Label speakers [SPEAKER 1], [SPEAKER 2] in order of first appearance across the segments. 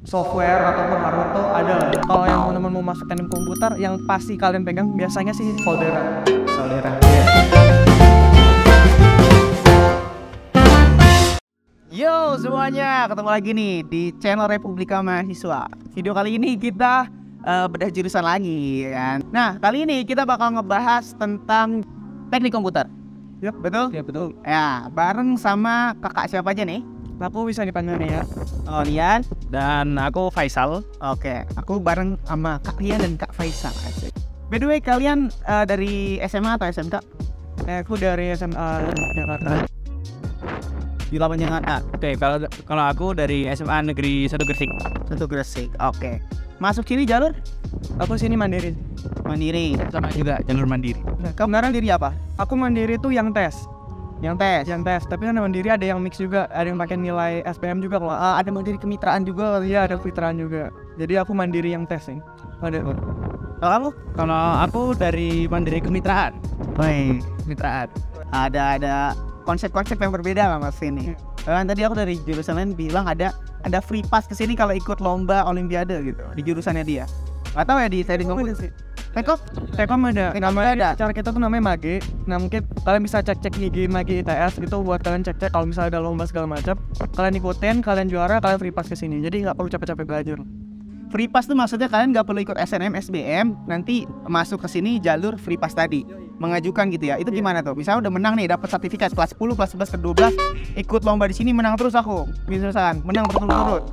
[SPEAKER 1] software ataupun hardware tuh ada lah. Kalau yang teman-teman mau masuk teknik komputer, yang pasti kalian pegang biasanya sih solderan.
[SPEAKER 2] Saudara. Yo semuanya, ketemu lagi nih di channel Republika Mahasiswa. Video kali ini kita bedah jurusan lagi kan. Nah, kali ini kita bakal ngebahas tentang teknik komputer.
[SPEAKER 1] Yap,
[SPEAKER 2] Betul?
[SPEAKER 1] ya betul.
[SPEAKER 2] Ya, bareng sama kakak siapa aja nih?
[SPEAKER 1] Aku bisa dipanggil nih ya.
[SPEAKER 2] Oh, Lian.
[SPEAKER 3] Dan aku Faisal.
[SPEAKER 2] Oke, aku bareng sama Kak Lian dan Kak Faisal. Asik. By the way, kalian dari SMA atau SMK?
[SPEAKER 1] Aku dari SMA Jakarta.
[SPEAKER 2] Di Lapan Jakarta.
[SPEAKER 3] Oke, kalau aku dari SMA Negeri 1 Gresik.
[SPEAKER 2] Satu Gresik. Oke. Masuk sini jalur
[SPEAKER 1] Aku sini mandiri.
[SPEAKER 2] mandiri.
[SPEAKER 3] Sama juga jalur mandiri.
[SPEAKER 1] Nah,
[SPEAKER 2] Kamu beneran diri apa?
[SPEAKER 1] aku mandiri tuh yang tes.
[SPEAKER 2] Yang tes.
[SPEAKER 1] Yang tes, tapi kan mandiri ada yang mix juga, ada yang pakai nilai SPM juga kalau
[SPEAKER 2] Ada mandiri kemitraan juga.
[SPEAKER 1] iya ada fitraan juga. Jadi aku mandiri yang tes nih. Ada.
[SPEAKER 2] Kalau kamu?
[SPEAKER 3] Kalau aku dari Mandiri Kemitraan.
[SPEAKER 2] Baik.
[SPEAKER 3] Kemitraan.
[SPEAKER 2] Ada konsep-konsep yang berbeda lah mas ini. Kan tadi aku dari jurusan lain bilang ada free pass ke sini kalau ikut lomba olimpiade gitu di jurusannya dia. Gak tahu ya di teknik komputer. Teknik
[SPEAKER 1] Tekom ada.
[SPEAKER 2] namanya ada.
[SPEAKER 1] Cara kita tuh namanya Mage. Nah mungkin kalian bisa cek IG Mage ITS itu buat kalian cek kalau misalnya ada lomba segala macam. Kalian ikutin, kalian juara, kalian free pass ke sini. Jadi nggak perlu capek-capek belajar.
[SPEAKER 2] Free pass tuh maksudnya kalian nggak perlu ikut SNM, SBM, nanti masuk ke sini jalur free pass tadi. Mengajukan gitu ya. Itu gimana tuh? Misalnya udah menang nih, dapat sertifikat kelas 10, kelas 11, ke 12, ikut lomba di sini menang terus aku. Misalkan menang berturut-turut.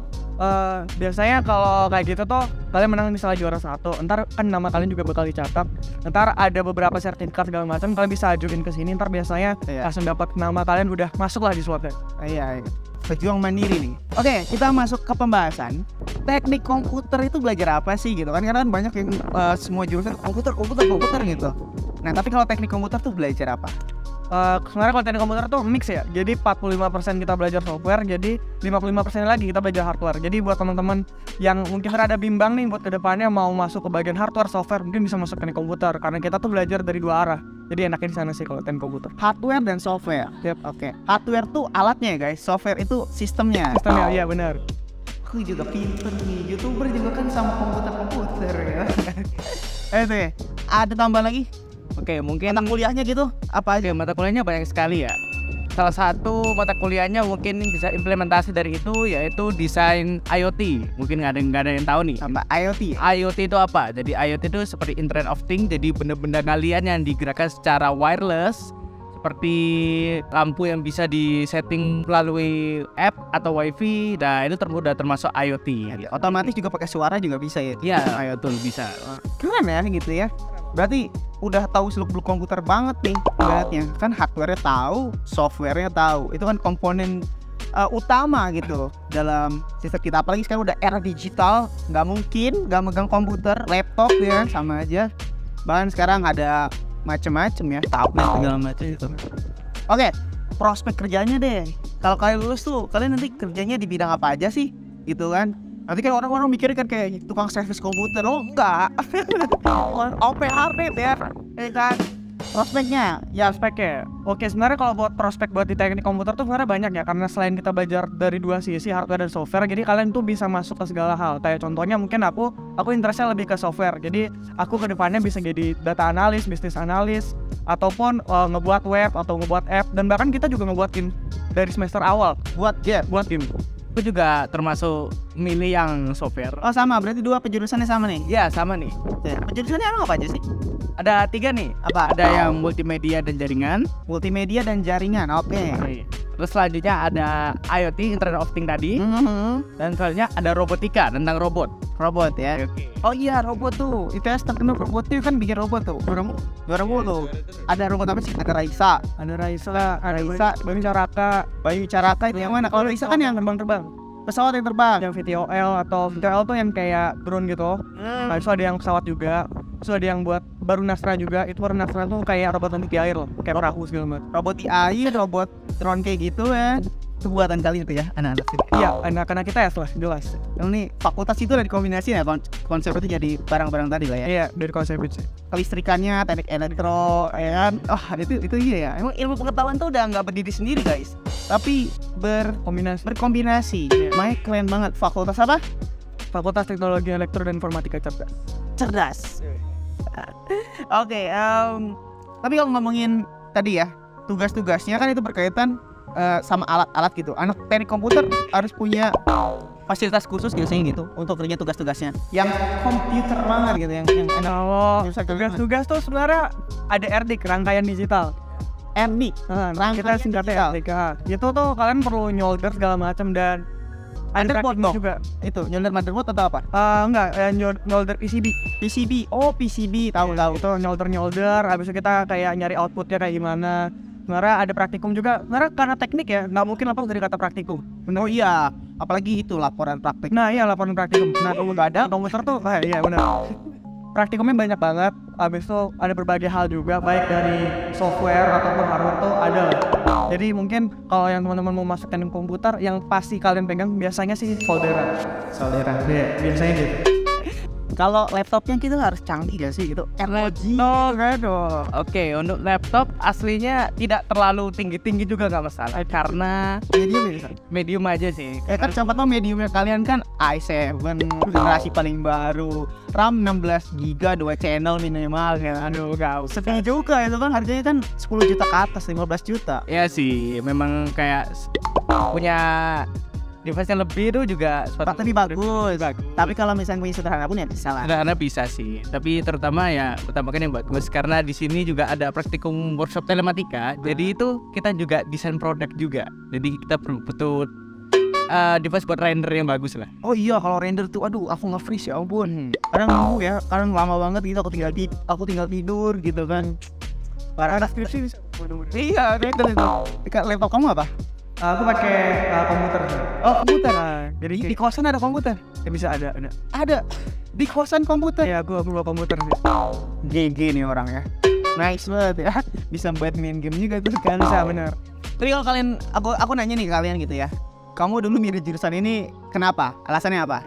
[SPEAKER 1] Biasanya kalau kayak gitu tuh kalian menang misalnya juara 1, ntar kan nama kalian juga bakal dicatat. Ntar ada beberapa sertifikat segala macam, kalian bisa ajuin ke sini. Ntar biasanya langsung dapat nama kalian udah masuk lah di slotnya.
[SPEAKER 2] Iya. Pejuang mandiri nih. Oke, kita masuk ke pembahasan. Teknik komputer itu belajar apa sih gitu kan? Karena kan banyak yang semua jurusan komputer gitu. Nah, tapi kalau teknik komputer tuh belajar apa?
[SPEAKER 1] Sebenarnya kalau teknik komputer tuh mix ya. Jadi 45% kita belajar software, jadi 55% lagi kita belajar hardware. Jadi buat teman-teman yang mungkin rada bimbang nih buat kedepannya mau masuk ke bagian hardware software, mungkin bisa masuk teknik komputer karena kita tuh belajar dari dua arah. Jadi enaknya di sana sih kalau teknik komputer.
[SPEAKER 2] Hardware dan software.
[SPEAKER 1] Yep.
[SPEAKER 2] Oke. Hardware tuh alatnya ya guys, software itu sistemnya.
[SPEAKER 1] Sistemnya iya benar.
[SPEAKER 2] Aku juga pinter nih, YouTuber juga kan sama komputer ya. Itu ya. Ada tambahan lagi?
[SPEAKER 3] Oke, mungkin
[SPEAKER 2] Mata kuliahnya gitu? Apa aja?
[SPEAKER 3] Oke, mata kuliahnya banyak sekali ya. Salah satu mata kuliahnya mungkin bisa implementasi dari itu yaitu desain IoT. Mungkin nggak ada yang tahu nih.
[SPEAKER 2] Apa? IoT.
[SPEAKER 3] IoT itu apa? Jadi IoT itu seperti Internet of Things. Jadi benda-benda kalian yang digerakkan secara wireless, seperti lampu yang bisa disetting melalui app atau wifi. Nah itu termasuk IoT.
[SPEAKER 2] Otomatis juga pakai suara juga bisa ya?
[SPEAKER 3] Iya, IoT bisa.
[SPEAKER 2] Keren ya gitu ya. Berarti udah tahu seluk-beluk komputer banget nih ibaratnya. Kan hardware-nya tahu, software-nya tahu. Itu kan komponen utama gitu dalam sistem kita. Apalagi sekarang udah era digital, nggak mungkin nggak megang komputer, laptop ya sama aja. Bahkan sekarang ada macem-macem ya, tablet segala macam itu. Oke, prospek kerjanya deh. Kalau kalian lulus tuh, kalian nanti kerjanya di bidang apa aja sih? Gitu kan? Nanti kan orang-orang mikir kan kayak tukang servis komputer. Oh enggak. OPHP ya kan? Prospeknya
[SPEAKER 1] Ya aspeknya. Oke, sebenarnya kalau buat prospek buat di teknik komputer tuh sebenarnya banyak ya, karena selain kita belajar dari dua sisi hardware dan software, jadi kalian tuh bisa masuk ke segala hal. Kayak contohnya mungkin aku interestnya lebih ke software. Jadi aku kedepannya bisa jadi data analis, bisnis analis, ataupun ngebuat web atau ngebuat app, dan bahkan kita juga ngebuat game dari semester awal
[SPEAKER 2] buat game.
[SPEAKER 1] buat game.
[SPEAKER 3] Aku juga termasuk milih yang software.
[SPEAKER 2] Oh sama, berarti dua penjurusannya sama nih.
[SPEAKER 3] Ya sama nih.
[SPEAKER 2] Penjurusannya apa aja sih?
[SPEAKER 3] Ada 3 nih.
[SPEAKER 2] Apa?
[SPEAKER 3] Ada yang multimedia dan jaringan.
[SPEAKER 2] Multimedia dan jaringan. Oke.
[SPEAKER 3] Terus selanjutnya ada IoT, Internet of Things tadi. Dan selanjutnya ada robotika, tentang robot.
[SPEAKER 2] Robot ya.
[SPEAKER 3] Oke.
[SPEAKER 2] Oh iya, robot tuh. ITS terkenal robot tuh kan bikin robot tuh. Juara tuh. Ada robot apa sih? Ada Raisa.
[SPEAKER 1] Ada Raisa, ada
[SPEAKER 2] Raisa.
[SPEAKER 1] Bayu Caraka,
[SPEAKER 2] Bayu Caraka itu yang mana? Kalau Raisa kan yang
[SPEAKER 1] terbang-terbang.
[SPEAKER 2] pesawat yang terbang.
[SPEAKER 1] Yang VTOL atau VTOL tuh yang kayak drone gitu. Nah, itu ada yang pesawat juga. Terus ada yang buat baru Nasra juga. Itu baru Nasra tuh kayak robot nanti di air loh, kayak perahu segala macam.
[SPEAKER 2] Robot di air, robot drone kayak gitu ya. Itu buatan kalian tuh ya, anak-anak sini.
[SPEAKER 1] Iya, anak-anak kita ya lah, jelas.
[SPEAKER 2] Ini fakultas itu udah dikombinasi ya, konsep itu jadi barang-barang tadi lah ya.
[SPEAKER 1] Iya, dari konsep itu.
[SPEAKER 2] Kelistrikannya, teknik elektro, ya kan? Oh, itu iya ya. Emang ilmu pengetahuan tuh udah nggak berdiri sendiri guys, tapi
[SPEAKER 1] Kombinasi.
[SPEAKER 2] berkombinasi.
[SPEAKER 1] Iya.
[SPEAKER 2] Makanya keren banget. Fakultas apa?
[SPEAKER 1] Fakultas Teknologi Elektro dan Informatika Cerdas.
[SPEAKER 2] Cerdas. Oke, tapi kalau ngomongin tadi ya tugas-tugasnya kan itu berkaitan sama alat-alat gitu. Anak teknik komputer harus punya fasilitas khusus biasanya gitu untuk kerja tugas-tugasnya yang komputer banget gitu, yang enak.
[SPEAKER 1] Kalau
[SPEAKER 2] Bisa
[SPEAKER 1] tugas-tugas tuh sebenarnya ada RDIK, rangkaian digital.
[SPEAKER 2] RD,
[SPEAKER 1] Nah, kita singkatnya RDIK. Itu tuh kalian perlu nyolder segala macam dan ada
[SPEAKER 2] motherboard
[SPEAKER 1] praktikum
[SPEAKER 2] dong
[SPEAKER 1] juga.
[SPEAKER 2] itu nyolder motherboard atau apa?
[SPEAKER 1] Enggak, nyolder PCB.
[SPEAKER 2] PCB, oh PCB, tahu.
[SPEAKER 1] Itu nyolder, habis itu kita kayak nyari outputnya kayak gimana. Sebenarnya ada praktikum juga. Sebenarnya karena teknik ya, nggak mungkin lepas dari kata praktikum.
[SPEAKER 2] Oh iya, apalagi itu laporan praktek.
[SPEAKER 1] Nah iya, laporan praktikum. Nah kalau nggak ada komputer tuh, iya benar. Praktikumnya banyak banget. Habis itu ada berbagai hal juga, baik dari software ataupun hardware tuh ada lah. Jadi mungkin kalau yang teman-teman mau masuk teknik komputer, yang pasti kalian pegang biasanya sih solderan. Iya, biasanya gitu.
[SPEAKER 2] Kalau laptopnya kita harus canggih gak sih gitu? ROG.
[SPEAKER 1] Oh, nggak dong.
[SPEAKER 3] Oke, untuk laptop aslinya tidak terlalu tinggi-tinggi juga nggak masalah karena
[SPEAKER 2] Medium ya.
[SPEAKER 3] medium aja sih.
[SPEAKER 2] Kan siapa tahu mediumnya kalian kan i7 generasi paling baru, RAM 16GB 2 channel minimal kan.
[SPEAKER 1] Aduh, gak usah.
[SPEAKER 2] Sepi juga itu kan harganya kan 10 juta ke atas, 15 juta.
[SPEAKER 3] Ya sih, memang kayak punya device yang lebih itu juga
[SPEAKER 2] Tapi bagus. Tapi kalau misalnya punya sederhana pun ya bisa lah.
[SPEAKER 3] sederhana bisa sih, tapi terutama ya utamakan yang bagus karena di sini juga ada praktikum workshop telematika. Jadi itu kita juga desain produk juga. Jadi kita perlu betul device buat render yang bagus lah.
[SPEAKER 2] Oh iya, kalau render tuh aduh aku nge-freeze ya ampun. Kadang nunggu ya, kadang lama banget gitu, aku tinggal tidur gitu kan. Para skripsi bisa. Iya, render itu. Laptop kamu apa?
[SPEAKER 1] Aku pakai komputer.
[SPEAKER 2] Oh, komputer.
[SPEAKER 1] Jadi
[SPEAKER 2] Di kosan ada komputer?
[SPEAKER 1] ya bisa ada.
[SPEAKER 2] Ada. Di kosan komputer.
[SPEAKER 1] Ya, aku bawa komputer sih.
[SPEAKER 2] GG nih orang ya. Nice banget ya. Bisa buat main game juga tuh kan.
[SPEAKER 1] Bisa, benar.
[SPEAKER 2] Tapi kalau kalian, aku nanya nih ke kalian gitu ya. Kamu dulu milih jurusan ini kenapa? Alasannya apa?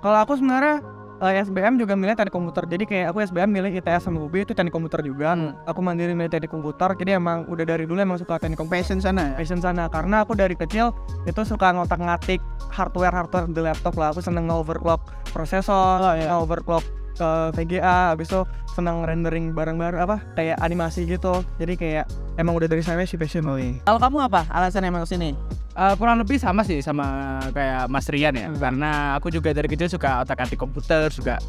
[SPEAKER 1] Kalau aku sebenarnya SBM juga milih teknik komputer. Jadi kayak aku SBM milih ITS sama UB itu teknik komputer juga. Aku mandiri milih teknik komputer. Jadi emang udah dari dulu emang suka teknik komputer.
[SPEAKER 2] Passion sana.
[SPEAKER 1] Passion sana karena aku dari kecil itu suka ngotak-ngatik hardware di laptop lah. Aku seneng overclock prosesor, overclock ke VGA, habis itu seneng rendering barang-barang apa kayak animasi gitu. Jadi kayak emang udah dari saya sih passion.
[SPEAKER 2] Kalau kamu apa? Alasannya emang kesini?
[SPEAKER 3] Kurang lebih sama sih sama kayak Mas Rian ya, karena aku juga dari kecil suka otak-atik komputer, suka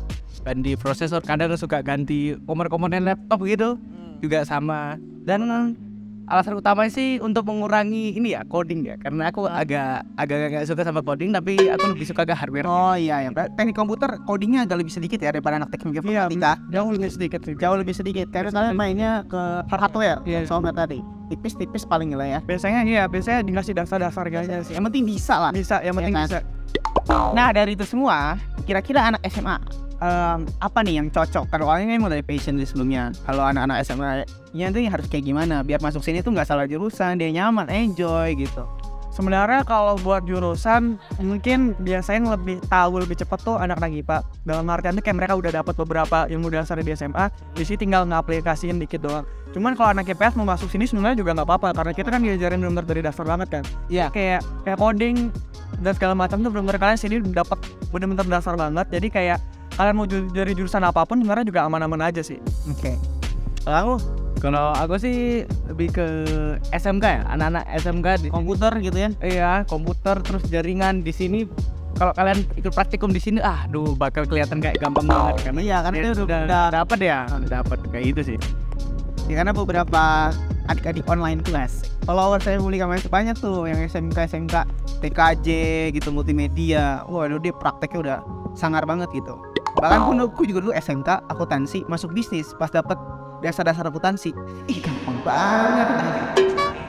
[SPEAKER 3] ganti prosesor, kadang suka ganti komponen laptop gitu, juga sama. Dan alasan utama sih untuk mengurangi ini ya coding ya, karena aku agak gak suka sama coding, tapi aku lebih suka ke hardware.
[SPEAKER 2] Oh iya ya, teknik komputer codingnya agak lebih sedikit ya daripada anak teknik informatika.
[SPEAKER 1] Jauh lebih sedikit sih.
[SPEAKER 2] Jauh lebih sedikit. Karena kalian mainnya ke hardware, software tadi. Tipis-tipis paling lah ya.
[SPEAKER 1] Biasanya dikasih dasar-dasar kayaknya sih.
[SPEAKER 2] Yang penting bisa lah.
[SPEAKER 1] Bisa, yang penting
[SPEAKER 2] kan?
[SPEAKER 1] bisa.
[SPEAKER 2] Nah dari itu semua, kira-kira anak SMA apa nih yang cocok? Kalau kalian emang dari passion di sebelumnya, kalau anak-anak SMA nya itu harus kayak gimana? Biar masuk sini tuh nggak salah jurusan, dia nyaman, enjoy gitu.
[SPEAKER 1] Sebenarnya kalau buat jurusan mungkin biasanya lebih tahu lebih cepat tuh anak-anak IPA. Dalam artian tuh kayak mereka udah dapat beberapa ilmu dasar di SMA, di sini tinggal ngaplikasiin dikit doang. Cuman kalau anak IPS mau masuk sini sebenarnya juga nggak apa-apa karena kita kan diajarin benar-benar dari dasar banget kan.
[SPEAKER 2] Iya.
[SPEAKER 1] Kayak coding dan segala macam tuh benar-benar kalian sini dapat benar-benar dasar banget. Jadi kayak kalian mau dari jurusan apapun sebenarnya juga aman-aman aja sih.
[SPEAKER 2] Oke. Lalu
[SPEAKER 3] Kalau aku sih lebih ke SMK ya, anak-anak SMK di
[SPEAKER 2] komputer gitu ya?
[SPEAKER 3] iya, komputer terus jaringan di sini. Kalau kalian ikut praktikum di sini, bakal kelihatan kayak gampang banget kan.
[SPEAKER 2] Iya, karena itu
[SPEAKER 3] udah dapat ya, dapat kayak itu sih.
[SPEAKER 2] Ya, karena beberapa adik-adik online kelas follower saya mulai banyak tuh yang SMK TKJ gitu, multimedia. Waduh, dia prakteknya udah sangar banget gitu. Bahkan pun aku juga dulu SMK akuntansi, masuk bisnis pas dapat dasar-dasar akuntansi. Gampang banget.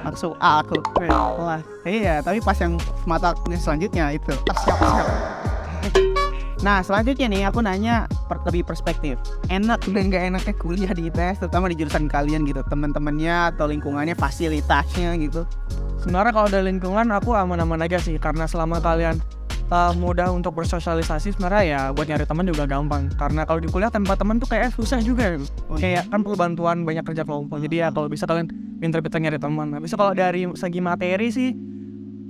[SPEAKER 2] Masuk aku. Wah, iya, tapi pas yang mata kuliah selanjutnya itu siap. Nah, selanjutnya nih aku nanya lebih perspektif. Enak dan gak enaknya kuliah di ITS, terutama di jurusan kalian gitu, teman-temannya atau lingkungannya, fasilitasnya gitu.
[SPEAKER 1] Sebenarnya kalau dari lingkungan aku aman-aman aja sih karena selama kalian mudah untuk bersosialisasi sebenarnya ya buat nyari teman juga gampang karena kalau di kuliah tanpa teman tuh kayak susah juga kayak kan perlu bantuan banyak kerja kelompok jadi ya kalau bisa kalian pinter-pinter nyari teman. Habis itu kalau dari segi materi sih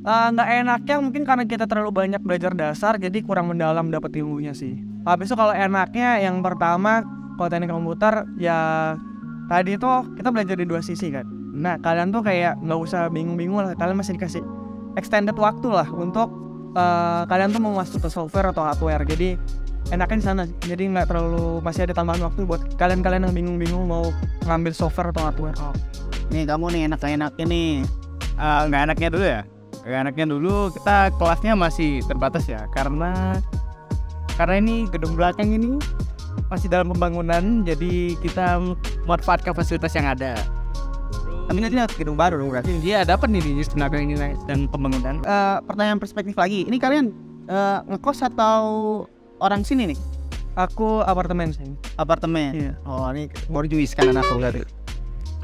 [SPEAKER 1] Nggak enaknya mungkin karena kita terlalu banyak belajar dasar, jadi kurang mendalam dapat ilmunya sih. Habis itu kalau enaknya yang pertama, kalau teknik komputer ya tadi tuh kita belajar di dua sisi kan. Nah kalian tuh kayak nggak usah bingung-bingung lah, kalian masih dikasih extended waktu lah untuk kalian tuh mau masuk ke software atau hardware. Jadi enaknya di sana, jadi nggak terlalu masih ada tambahan waktu buat kalian yang bingung-bingung mau ngambil software atau hardware.
[SPEAKER 2] Nih kamu nih enak-enaknya nih.
[SPEAKER 3] Nggak enaknya dulu ya. Nggak enaknya dulu kita kelasnya masih terbatas ya, karena ini gedung belakang ini masih dalam pembangunan, jadi kita memanfaatkan fasilitas yang ada.
[SPEAKER 2] Tapi nanti ada gedung baru dong berarti.
[SPEAKER 3] Dia dapat nih di tenaga ini dan pembangunan.
[SPEAKER 2] Pertanyaan perspektif lagi. Ini kalian ngekos atau orang sini nih?
[SPEAKER 1] Aku apartemen sih.
[SPEAKER 2] Apartemen.
[SPEAKER 1] Iya.
[SPEAKER 2] Oh ini borjuis kan anak aku berarti.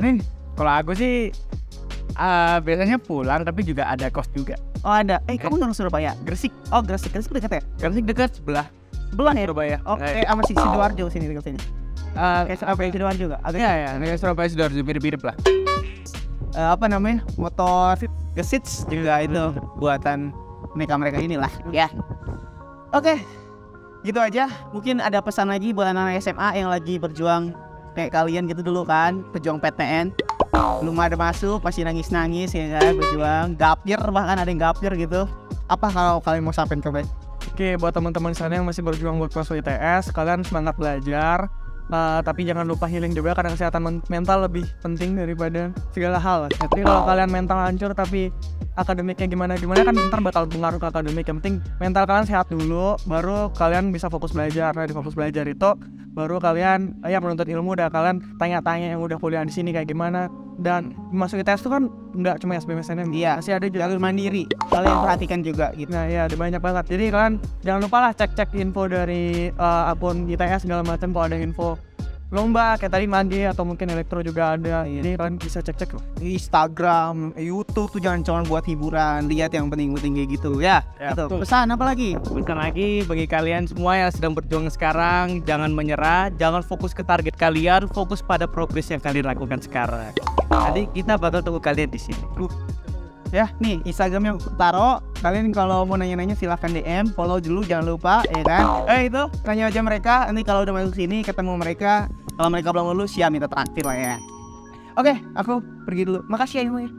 [SPEAKER 3] Ini kalau aku sih biasanya pulang, tapi juga ada kos juga.
[SPEAKER 2] Oh ada. Kamu orang Surabaya?
[SPEAKER 3] Gresik.
[SPEAKER 2] Oh Gresik dekat ya?
[SPEAKER 3] Gresik dekat sebelah
[SPEAKER 2] Sebelah ya?
[SPEAKER 3] Surabaya.
[SPEAKER 2] Oh sama si Sidoarjo sini dekat sini. Kayak Surabaya Sidoarjo juga. Agak
[SPEAKER 3] Iya ya, kayak Surabaya Sidoarjo mirip-mirip lah.
[SPEAKER 2] apa namanya? Motor gesits juga itu buatan mereka inilah. Ya. Oke. Gitu aja. Mungkin ada pesan lagi buat anak SMA yang lagi berjuang kayak kalian gitu dulu kan, pejuang PTN. Belum ada masuk, pasti nangis-nangis ya kan, berjuang, gapir, bahkan ada yang gapir gitu. Apa kalau kalian mau sampein ke
[SPEAKER 1] Oke, buat teman-teman sana yang masih berjuang buat masuk ITS, kalian semangat belajar. Tapi jangan lupa healing juga, karena kesehatan mental lebih penting daripada segala hal. Jadi kalau kalian mental hancur tapi akademiknya gimana kan ntar bakal pengaruh ke akademik. Yang penting mental kalian sehat dulu, baru kalian bisa fokus belajar. Nah di fokus belajar itu baru kalian menuntut ilmu, dan kalian tanya-tanya yang udah kuliah di sini kayak gimana. Dan masuk ITS itu kan nggak cuma SBMPTN,
[SPEAKER 2] Iya,
[SPEAKER 1] masih ada
[SPEAKER 2] jalur mandiri. Kalian perhatikan juga gitu.
[SPEAKER 1] Nah ya ada banyak banget. Jadi kalian jangan lupa lah cek info dari akun ITS segala macam. Kalau ada info lomba kayak tadi mandi atau mungkin elektro juga ada. Jadi kalian bisa cek loh.
[SPEAKER 2] Instagram, YouTube tuh jangan cuma buat hiburan, lihat yang penting-penting kayak gitu ya.
[SPEAKER 3] Ya,
[SPEAKER 2] Gitu.
[SPEAKER 3] betul.
[SPEAKER 2] Pesan apa lagi?
[SPEAKER 3] Bukan lagi bagi kalian semua yang sedang berjuang sekarang, jangan menyerah, jangan fokus ke target kalian, fokus pada progres yang kalian lakukan sekarang. Nanti kita bakal tunggu kalian di sini.
[SPEAKER 2] Ya, nih Instagramnya taruh. Kalian kalau mau nanya-nanya silahkan DM, follow dulu jangan lupa, ya kan? Itu tanya aja mereka. Nanti kalau udah masuk sini ketemu mereka, kalau mereka belum lulus ya minta traktir lah ya. Oke, aku pergi dulu. Makasih ya Ilmu ya.